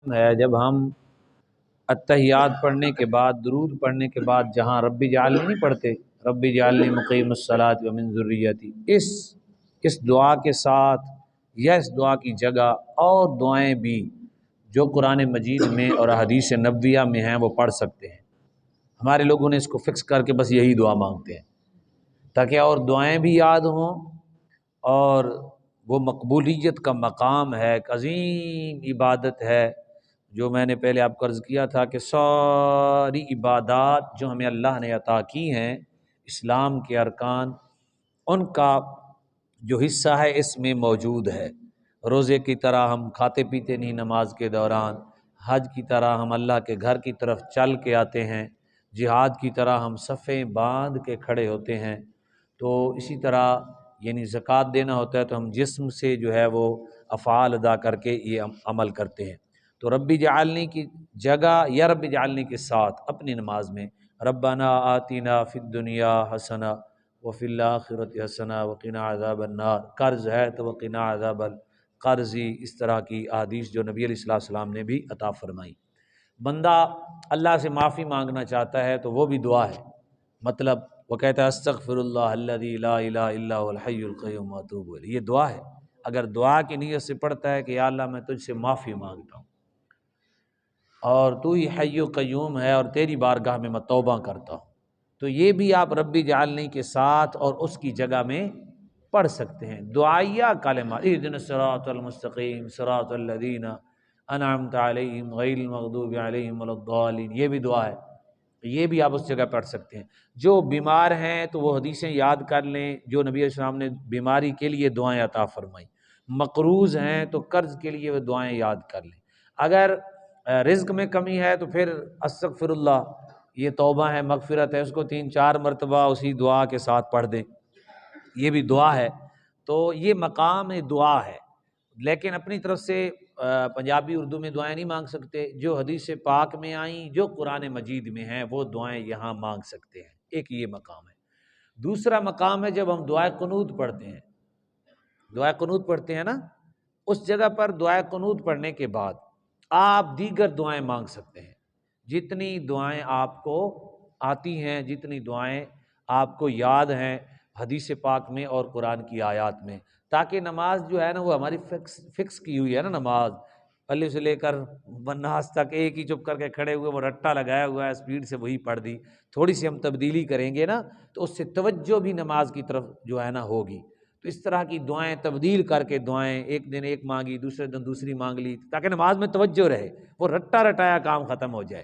ہے جب ہم اتحیات پڑھنے کے بعد درود پڑھنے کے بعد جہاں رب جعلنی نہیں پڑھتے، رب جعلنی مقیم الصلاۃ ومن ذریتی، اس دعا کے ساتھ یا اس دعا کی جگہ اور دعائیں بھی جو قرآن مجید میں اور حدیث نبویہ میں ہیں وہ پڑھ سکتے ہیں۔ ہمارے لوگوں نے اس کو فکس کر کے بس یہی دعا مانگتے ہیں تاکہ اور دعائیں بھی یاد ہوں، اور وہ مقبولیت کا مقام ہے، ایک عظیم عبادت ہے جو میں نے پہلے آپ کو عرض کیا تھا کہ ساری عبادات جو ہمیں اللہ نے عطا کی ہیں، اسلام کے ارکان، ان کا جو حصہ ہے اس میں موجود ہے۔ روزے کی طرح ہم کھاتے پیتے نہیں نماز کے دوران، حج کی طرح ہم اللہ کے گھر کی طرف چل کے آتے ہیں، جہاد کی طرح ہم صفیں باندھ کے کھڑے ہوتے ہیں، تو اسی طرح یعنی زکوٰۃ دینا ہوتا ہے تو ہم جسم سے جو ہے وہ افعال ادا کر کے یہ عمل کرتے ہیں۔ تو رب جعلنی کی جگہ یا رب جعلنی کے ساتھ اپنی نماز میں ربنا آتینا فی الدنیا حسنہ وفی الآخرۃ حسنہ وقنا عذاب النار، قرض ہے تو وقنا عذاب القرضی، اس طرح کی احادیث جو نبی علیہ السلام نے بھی عطا فرمائی۔ بندہ اللہ سے معافی مانگنا چاہتا ہے تو وہ بھی دعا ہے، مطلب وہ کہتا ہے استغفر اللہ الذی لا الہ الا هو الحی القیوم واتوب الیہ، یہ دعا ہے۔ اگر دعا کی نیت سے پڑھتا ہے کہ یا اللہ میں تجھ سے معافی مانگتا ہوں اور تو ہی حی و قیوم ہے اور تیری بارگاہ میں توبہ کرتا ہوں، تو یہ بھی آپ ربی جعلنی کے ساتھ اور اس کی جگہ میں پڑھ سکتے ہیں۔ دعائیہ کلمہ اہدنا الصراط المستقیم صراط الذین انعمت علیہم غیر المغضوب علیہم ولا الضالین، یہ بھی دعا ہے، یہ بھی آپ اس جگہ پڑھ سکتے ہیں۔ جو بیمار ہیں تو وہ حدیثیں یاد کر لیں جو نبی علیہ السلام نے بیماری کے لیے دعائیں عطا فرمائی، مقروض ہیں تو قرض کے لیے وہ دعائیں یاد کر لیں، اگر رزق میں کمی ہے تو پھر استغفر اللہ، یہ توبہ ہے مغفرت ہے، اس کو 3-4 مرتبہ اسی دعا کے ساتھ پڑھ دیں، یہ بھی دعا ہے۔ تو یہ مقام دعا ہے، لیکن اپنی طرف سے پنجابی اردو میں دعائیں نہیں مانگ سکتے، جو حدیث پاک میں آئیں جو قرآن مجید میں ہیں وہ دعائیں یہاں مانگ سکتے ہیں، ایک یہ مقام ہے۔ دوسرا مقام ہے جب ہم دعائے قنوت پڑھتے ہیں، دعائے قنوت پڑھتے ہیں نا، اس جگہ پر دعائے قنوت پڑھنے کے بعد آپ دیگر دعائیں مانگ سکتے ہیں، جتنی دعائیں آپ کو آتی ہیں، جتنی دعائیں آپ کو یاد ہیں حدیث پاک میں اور قرآن کی آیات میں، تاکہ نماز جو ہے نا وہ ہماری فکس کی ہوئی ہے نا، نماز پہلے سے لے کر بناس تک ایک ہی چپ کر کے کھڑے ہوئے، وہ رٹا لگایا ہوا ہے، اسپیڈ سے وہی پڑھ دی، تھوڑی سی ہم تبدیلی کریں گے نا تو اس سے توجہ بھی نماز کی طرف جو ہے نا ہوگی۔ تو اس طرح کی دعائیں تبدیل کر کے دعائیں، ایک دن ایک مانگی دوسرے دن دوسری مانگ لی، تاکہ نماز میں توجہ رہے، وہ رٹا رٹایا کام ختم ہو جائے۔